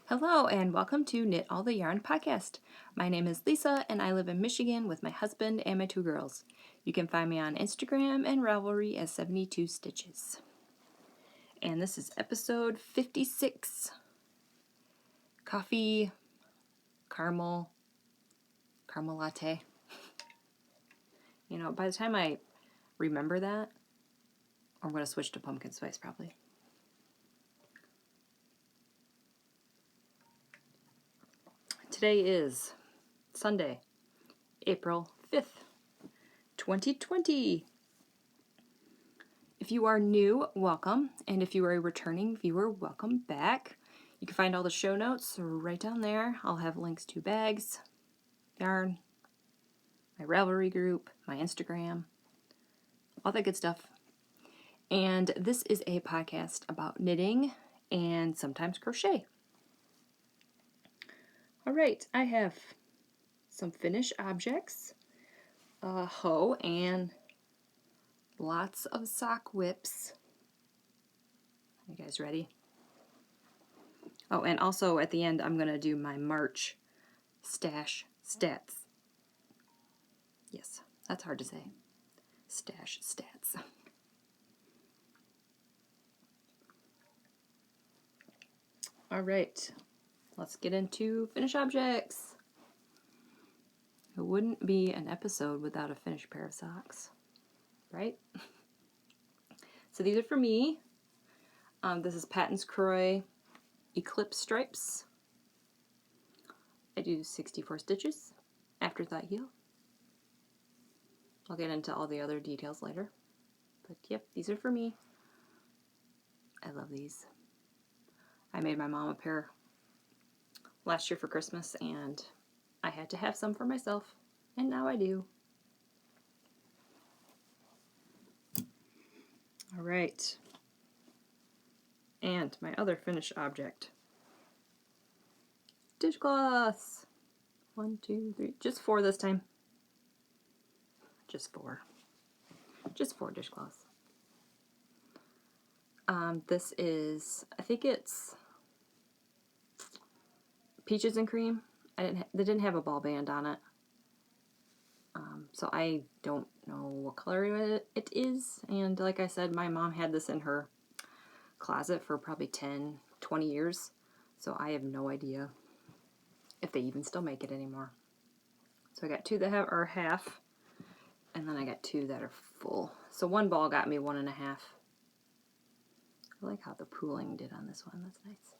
Hello and welcome to Knit All the Yarn podcast. My name is Lisa and I live in Michigan with my husband and my two girls. You can find me on Instagram and Ravelry as 72 Stitches. And this is episode 56. Coffee, caramel latte. You know, by the time I remember that, I'm going to switch to pumpkin spice probably. Today is Sunday, April 5th, 2020. If you are new, welcome. And if you are a returning viewer, welcome back. You can find all the show notes right down there. I'll have links to bags, yarn, my Ravelry group, my Instagram, all that good stuff. And this is a podcast about knitting and sometimes crochet. All right, I have some finished objects, a hoe, and lots of sock whips. You guys ready? Oh, and also at the end, I'm going to do my March stash stats. Yes, that's hard to say. Stash stats. All right, let's get into finished objects. It wouldn't be an episode without a finished pair of socks, right? So these are for me. This is Patons Kroy Eclipse stripes. I do 64 stitches, afterthought heel. I'll get into all the other details later. But yep, these are for me. I love these. I made my mom a pair last year for Christmas, and I had to have some for myself, and now I do. All right. And my other finished object. Dishcloths. 1, 2, 3. Just 4 this time. Just 4. Just 4 dishcloths. This is, I think it's Peaches and Cream. They didn't have a ball band on it. So I don't know what color it is. And like I said, my mom had this in her closet for probably 10, 20 years. So I have no idea if they even still make it anymore. So I got 2 that are half, and then I got 2 that are full. So one ball got me 1.5. I like how the pooling did on this one. That's nice.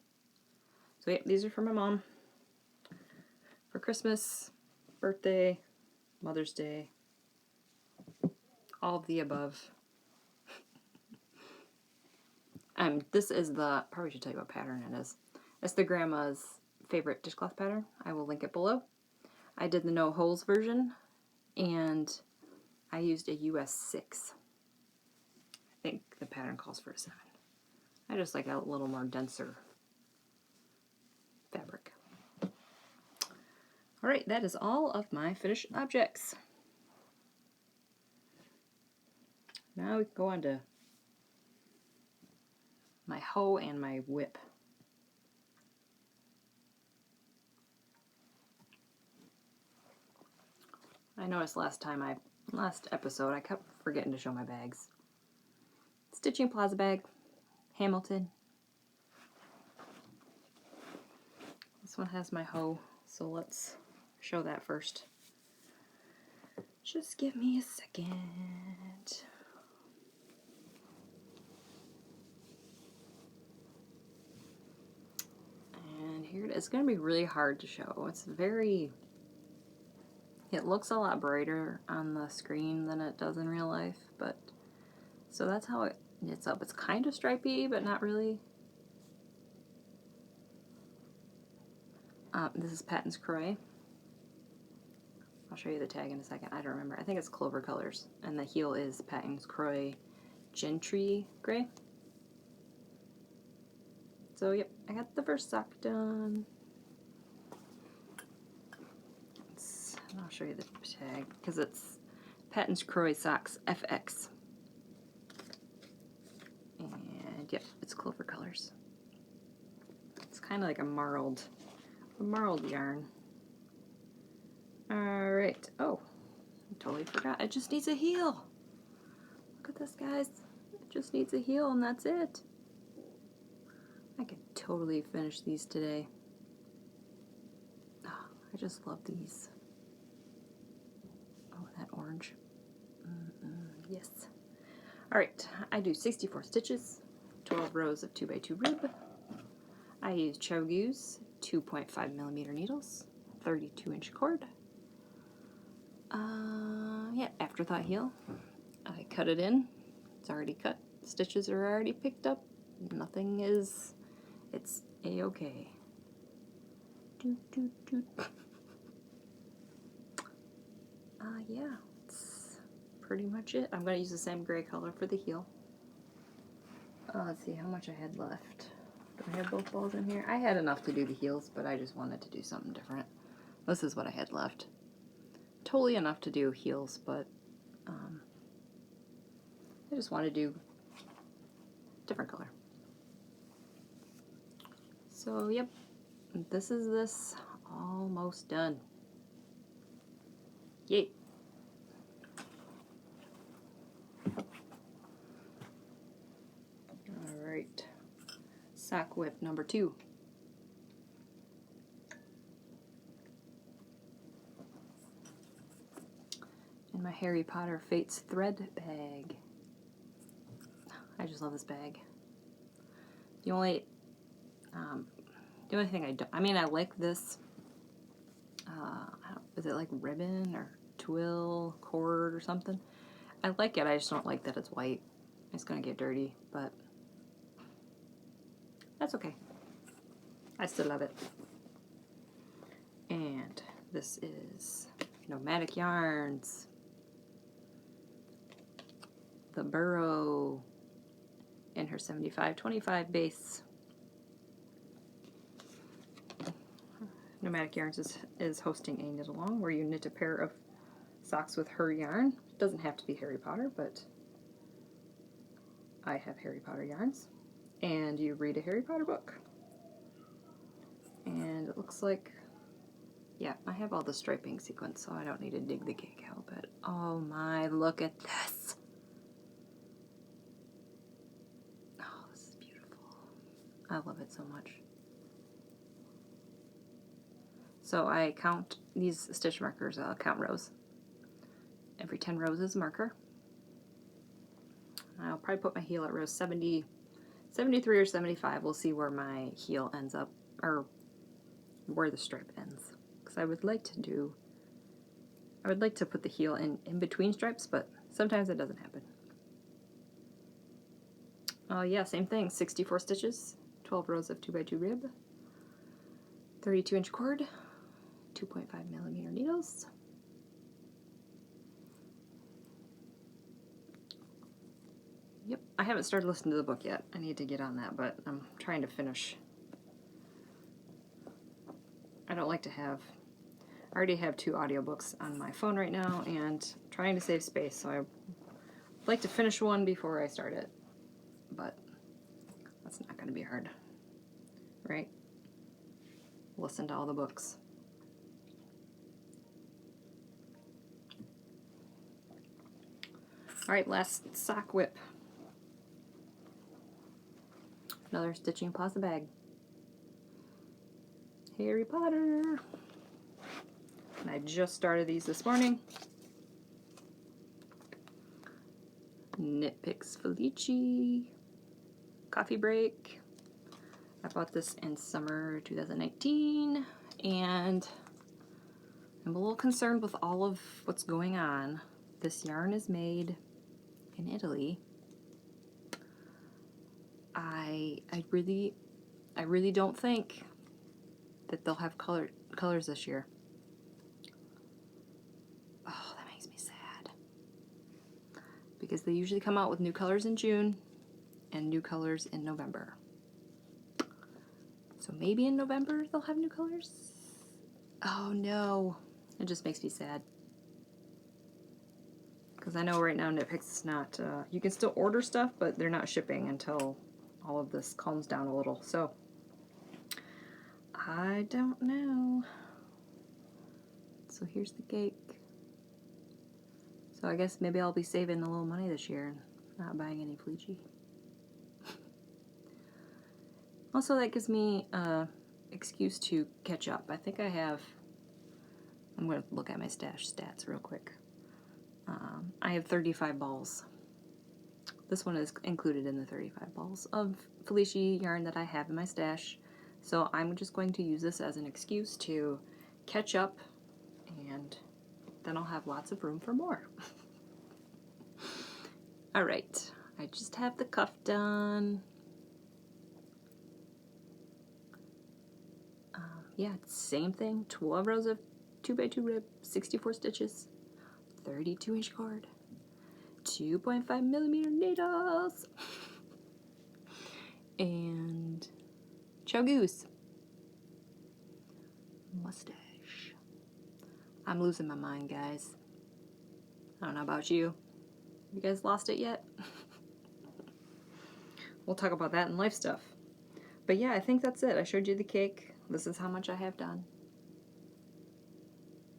So yeah, these are for my mom. For Christmas, birthday, Mother's Day, all of the above. This is probably should tell you what pattern it is. It's the grandma's favorite dishcloth pattern. I will link it below. I did the no holes version, and I used a US 6. I think the pattern calls for a 7. I just like a little more denser fabric. All right, that is all of my finished objects. Now we can go on to my hoe and my whip. I noticed last episode, I kept forgetting to show my bags. Stitching Plaza bag, Hamilton. This one has my hoe, so let's show that first. Just give me a second. And here it is. It's going to be really hard to show. It looks a lot brighter on the screen than it does in real life, but so that's how it knits up. It's kind of stripy, but not really. This is Patons Kroy. I'll show you the tag in a second. I don't remember. I think it's Clover colors, and the heel is Patons Kroy Gentry Gray. So yep, I got the first sock done. I'll show you the tag because it's Patons Kroy Socks FX. And yep, it's Clover colors. It's kind of like a marled yarn. Alright. Oh, I totally forgot. It just needs a heel. Look at this, guys. It just needs a heel and that's it. I could totally finish these today. Oh, I just love these. Oh, that orange. Yes. Alright, I do 64 stitches, 12 rows of 2x2 rib. I use Chiaogoo's 2.5mm needles, 32-inch cord. Yeah, afterthought heel. I cut it in. It's already cut. Stitches are already picked up. Nothing is... It's a-okay. Yeah, that's pretty much it. I'm going to use the same gray color for the heel. Let's see how much I had left. Do I have both balls in here? I had enough to do the heels, but I just wanted to do something different. This is what I had left. Totally enough to do heels, but I just want to do different color. So, yep, this is this almost done. Yay! Alright, sock whip number 2. In my Harry Potter Fates thread bag. I just love this bag. The only thing I don't, I mean, I like this, is it like ribbon or twill cord or something? I like it, I just don't like that it's white. It's gonna get dirty, but that's okay. I still love it. And this is Nomadic Yarns, the Burrow in her 75-25 base. Nomadic Yarns is hosting a knit along where you knit a pair of socks with her yarn. It doesn't have to be Harry Potter, but I have Harry Potter yarns. And you read a Harry Potter book. And it looks like, yeah, I have all the striping sequence, so I don't need to dig the KAL, but oh my, look at this. Oh, this is beautiful. I love it so much. So I count these stitch markers, count rows. Every 10 rows is a marker. I'll probably put my heel at row 70, 73 or 75. We'll see where my heel ends up, or where the stripe ends. Because I would like to put the heel in between stripes, but sometimes it doesn't happen. Yeah, same thing, 64 stitches, 12 rows of 2x2 rib, 32-inch cord, 2.5mm needles. Yep, I haven't started listening to the book yet. I need to get on that, but I'm trying to finish. I don't like to have, I already have 2 audiobooks on my phone right now, and trying to save space, so I like to finish one before I start it, but that's not going to be hard, right? Listen to all the books. Alright, last sock whip. Another Stitching Plaza bag. Harry Potter. And I just started these this morning. KnitPicks Felici. Coffee break. I bought this in summer 2019, and I'm a little concerned with all of what's going on. This yarn is made in Italy. I really don't think that they'll have colors this year. Oh, that makes me sad. Because they usually come out with new colors in June and new colors in November. So maybe in November they'll have new colors? Oh no. It just makes me sad. Because I know right now KnitPicks is not, you can still order stuff, but they're not shipping until all of this calms down a little. So I don't know. So here's the cake. So I guess maybe I'll be saving a little money this year and not buying any Felici. Also, that gives me an excuse to catch up. I think I have, I'm going to look at my stash stats real quick. I have 35 balls. This one is included in the 35 balls of Felici yarn that I have in my stash. So I'm just going to use this as an excuse to catch up, and then I'll have lots of room for more. Alright, I just have the cuff done. Yeah, same thing, 12 rows of 2x2 rib, 64 stitches, 32-inch cord, 2.5 millimeter needles, and Chiaogoo's mustache. I'm losing my mind, guys. I don't know about you. You guys lost it yet? We'll talk about that in life stuff. But yeah, I think that's it. I showed you the cake. This is how much I have done.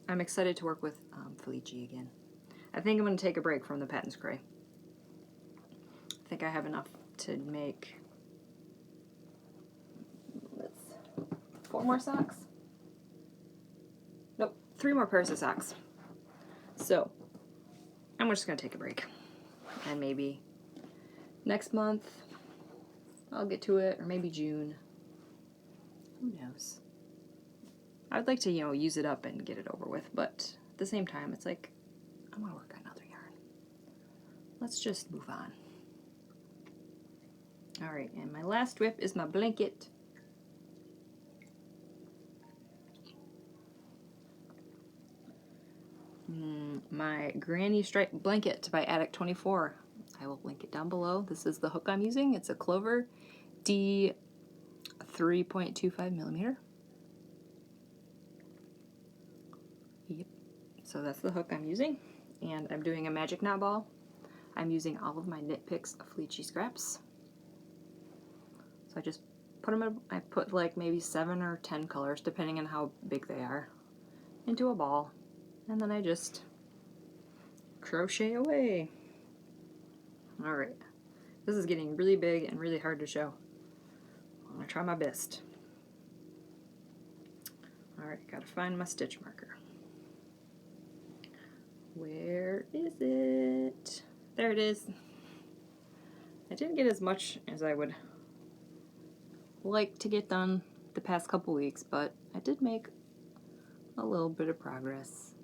I'm excited to work with Felici again. I think I'm going to take a break from the Patons Kroy. I think I have enough to make 4 more socks. Nope, 3 more pairs of socks. So I'm just going to take a break. And maybe next month I'll get to it, or maybe June. Who knows? I'd like to, use it up and get it over with, but at the same time, it's like, I want to work on another yarn. Let's just move on. Alright, and my last whip is my blanket. My Granny Stripe Blanket by Attic 24. I will link it down below. This is the hook I'm using. It's a Clover D 3.25 millimeter. Yep. So that's the hook I'm using. And I'm doing a magic knot ball. I'm using all of my KnitPicks Felici scraps. So I just put them in, I put like maybe 7 or 10 colors, depending on how big they are, into a ball. And then I just crochet away. Alright. This is getting really big and really hard to show. I'm going to try my best. Alright, gotta find my stitch marker. Where is it? There it is. I didn't get as much as I would like to get done the past couple weeks, but I did make a little bit of progress.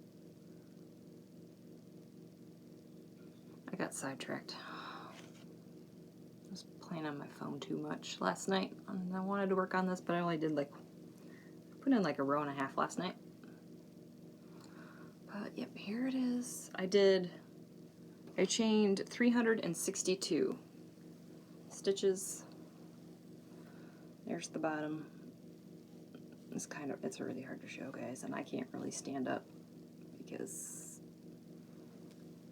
I got sidetracked. I was playing on my phone too much last night, and I wanted to work on this, but I only did put in like a row and a half last night. But yep, here it is. I chained 362 stitches. There's the bottom. It's really hard to show, guys, and I can't really stand up because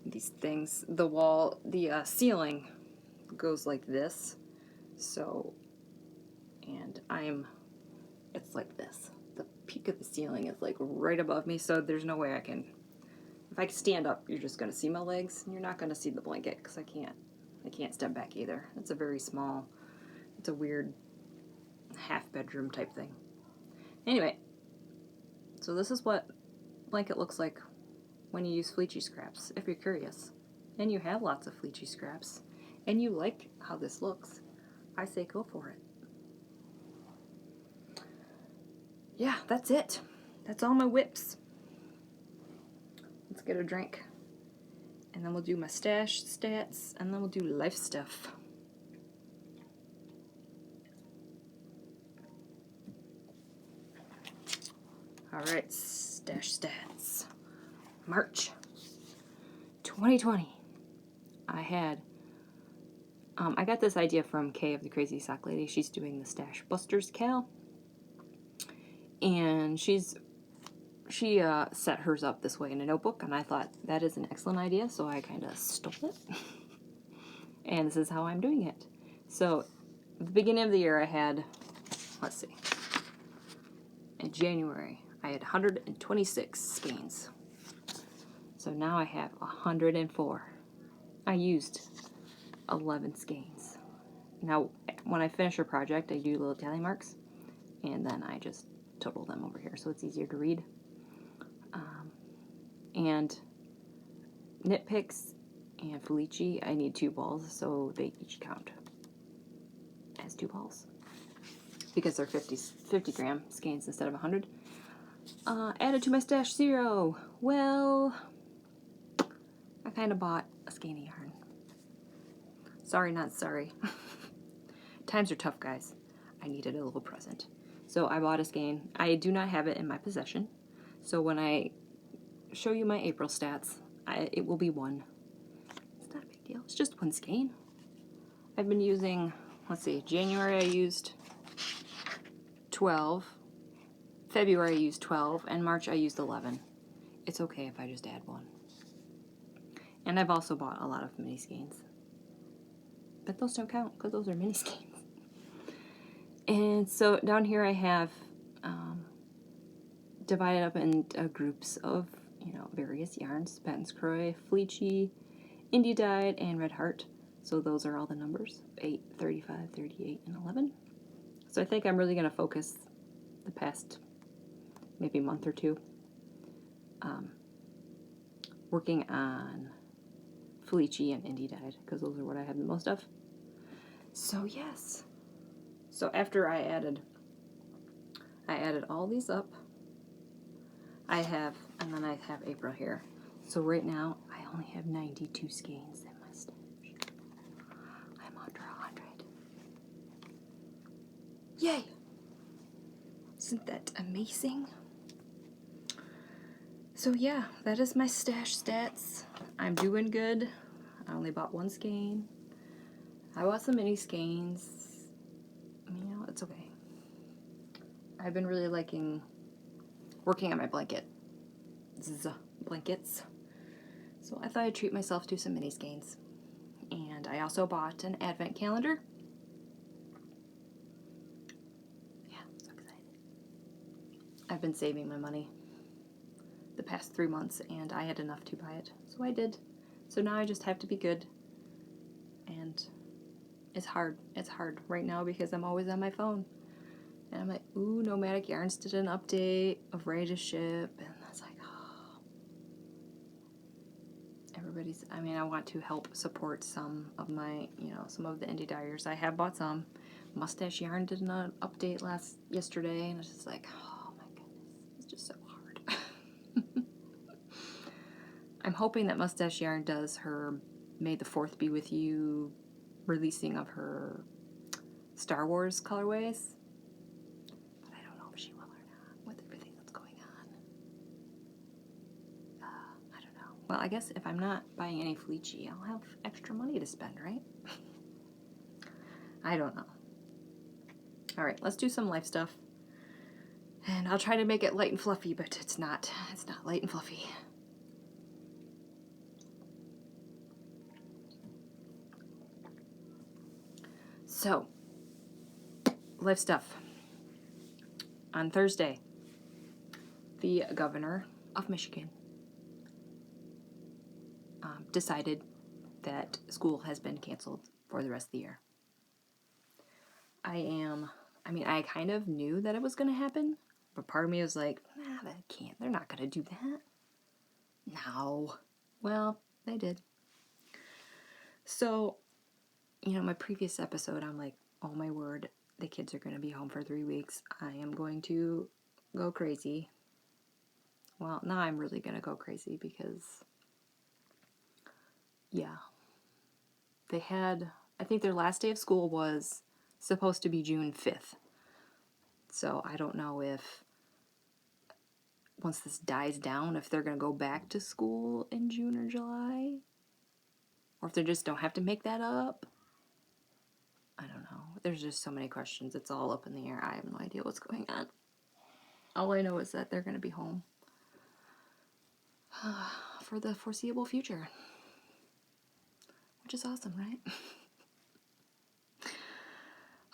these things, the ceiling goes like this, so, and it's like this. The peak of the ceiling is like right above me, so there's no way I can, if I stand up, you're just gonna see my legs, and you're not gonna see the blanket, because I can't step back either. It's a very small, it's a weird half bedroom type thing. Anyway, so this is what blanket looks like when you use Felici scraps, if you're curious, and you have lots of Felici scraps, and you like how this looks, I say go for it. Yeah, that's it. That's all my whips. Let's get a drink, and then we'll do my stash stats, and then we'll do life stuff. Alright, stash stats. March 2020. I got this idea from Kay of the Crazy Sock Lady. She's doing the Stash Busters KAL. And she set hers up this way in a notebook, and I thought that is an excellent idea, so I kind of stole it. And this is how I'm doing it. So, at the beginning of the year I had, let's see, in January, I had 126 skeins. So now I have 104. I used 11 skeins. Now, when I finish a project, I do little tally marks, and then I just total them over here so it's easier to read. And KnitPicks and Felici, I need 2 balls, so they each count as 2 balls because they're 50 gram skeins instead of 100. Added to my stash 0. Well, I kind of bought a skein of yarn. Sorry, not sorry. Times are tough, guys. I needed a little present. So I bought a skein. I do not have it in my possession. So when I show you my April stats, it will be 1. It's not a big deal. It's just 1 skein. I've been using, let's see, January I used 12. February I used 12. And March I used 11. It's okay if I just add 1. And I've also bought a lot of mini skeins. But those don't count because those are mini skeins. And so down here I have divided up into groups of, various yarns. Patons, Kroy, Felici, Indie Dyed, and Red Heart. So those are all the numbers, 8, 35, 38, and 11. So I think I'm really going to focus the past maybe month or 2 working on Felici and Indie Dyed because those are what I have the most of. So yes. So after I added all these up, and then I have April here. So right now, I only have 92 skeins in my stash. I'm under 100. Yay! Isn't that amazing? So yeah, that is my stash stats. I'm doing good. I only bought 1 skein. I bought some mini skeins. It's okay. I've been really liking working on my blankets. So I thought I'd treat myself to some mini skeins. And I also bought an advent calendar. Yeah, I'm so excited. I've been saving my money the past 3 months and I had enough to buy it. So I did. So now I just have to be good. And it's hard. It's hard right now because I'm always on my phone. And I'm like, ooh, Nomadic Yarns did an update of ready to ship. And that's like, oh. I want to help support some of my, some of the indie dyers. I have bought some. Mustache Yarn did an update yesterday. And it's just like, oh my goodness. It's just so hard. I'm hoping that Mustache Yarn does her May the 4th be with you releasing of her Star Wars colorways. But I don't know if she will or not with everything that's going on. I don't know. Well, I guess if I'm not buying any Felici, I'll have extra money to spend, right? I don't know. All right, let's do some life stuff. And I'll try to make it light and fluffy, but it's not light and fluffy. So, life stuff. On Thursday, the governor of Michigan decided that school has been canceled for the rest of the year. I kind of knew that it was going to happen, but part of me was like, they're not going to do that. No. Well, they did. So, my previous episode, I'm like, oh my word, the kids are going to be home for 3 weeks. I am going to go crazy. Well, now I'm really going to go crazy because, yeah, I think their last day of school was supposed to be June 5th. So I don't know if, once this dies down, if they're going to go back to school in June or July. Or if they just don't have to make that up. I don't know. There's just so many questions. It's all up in the air. I have no idea what's going on. All I know is that they're going to be home for the foreseeable future. Which is awesome, right?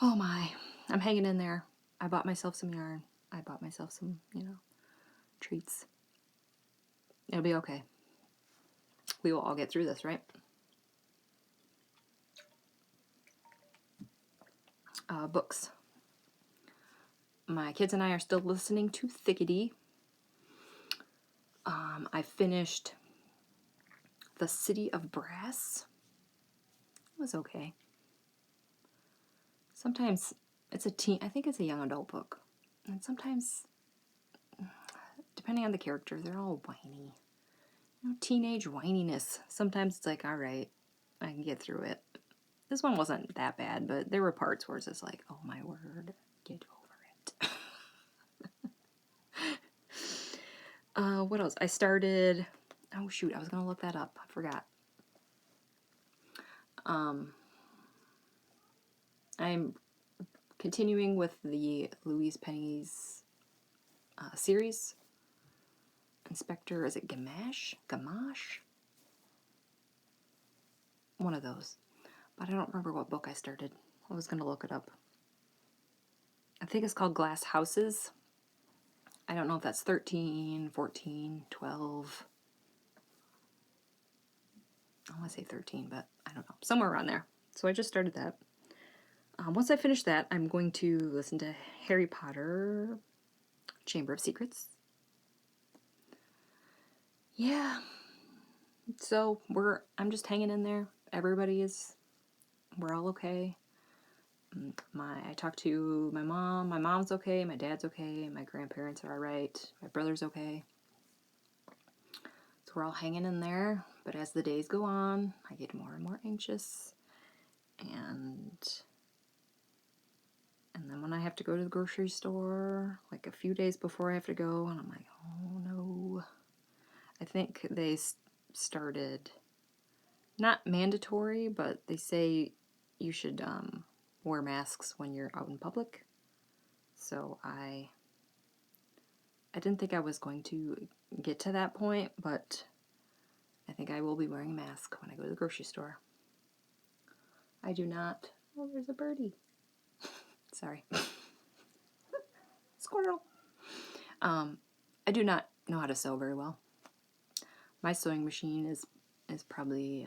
Oh my. I'm hanging in there. I bought myself some yarn. I bought myself some, you know, treats. It'll be okay. We will all get through this, right? Books. My kids and I are still listening to Thickety. I finished The City of Brass. It was okay. Sometimes it's I think it's a young adult book. And sometimes, depending on the character, they're all whiny. You know, teenage whininess. Sometimes it's like, all right, I can get through it. This one wasn't that bad, but there were parts where it's just like, oh my word, get over it. What else? I started, oh shoot, I was going to look that up. I forgot. I'm continuing with the Louise Penny's series. Inspector, is it Gamache? Gamache? One of those. But I don't remember what book I started. I was going to look it up. I think it's called Glass Houses. I don't know if that's 13, 14, 12. I want to say 13, but I don't know. Somewhere around there. So I just started that. Once I finish that, I'm going to listen to Harry Potter Chamber of Secrets. Yeah. So I'm just hanging in there. We're all okay. I talked to my mom. My mom's okay. My dad's okay. My grandparents are all right. My brother's okay. So we're all hanging in there. But as the days go on, I get more and more anxious. And then when I have to go to the grocery store, like a few days before I have to go, and I'm like, oh no. I think they started, not mandatory, but they say you should wear masks when you're out in public. So I didn't think I was going to get to that point, but I think I will be wearing a mask when I go to the grocery store. I do not. Oh, there's a birdie. Sorry. Squirrel. I do not know how to sew very well. My sewing machine is probably,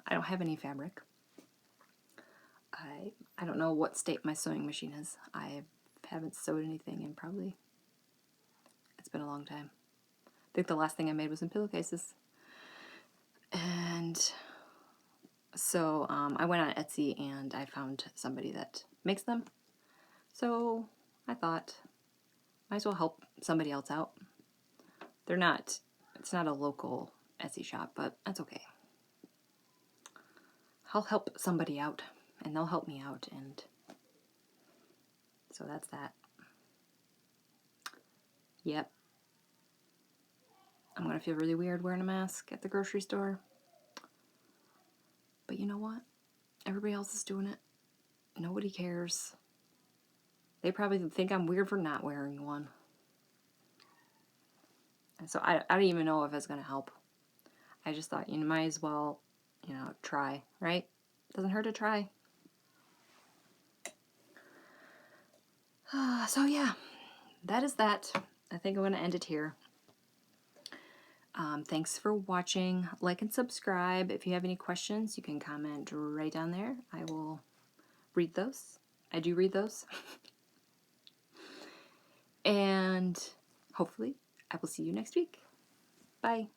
I don't have any fabric. I don't know what state my sewing machine is. I haven't sewed anything in probably, it's been a long time. I think the last thing I made was in pillowcases. And so I went on Etsy and I found somebody that makes them. So I thought, might as well help somebody else out. It's not a local Etsy shop, but that's okay. I'll help somebody out and they'll help me out, and so that's that. Yep. I'm gonna feel really weird wearing a mask at the grocery store. But you know what? Everybody else is doing it. Nobody cares. They probably think I'm weird for not wearing one. And so I don't even know if it's going to help. I just thought, you might as well, try, right? Doesn't hurt to try. So yeah, that is that. I think I'm going to end it here. Thanks for watching. Like and subscribe. If you have any questions, you can comment right down there. I will read those. I do read those. And hopefully I will see you next week. Bye.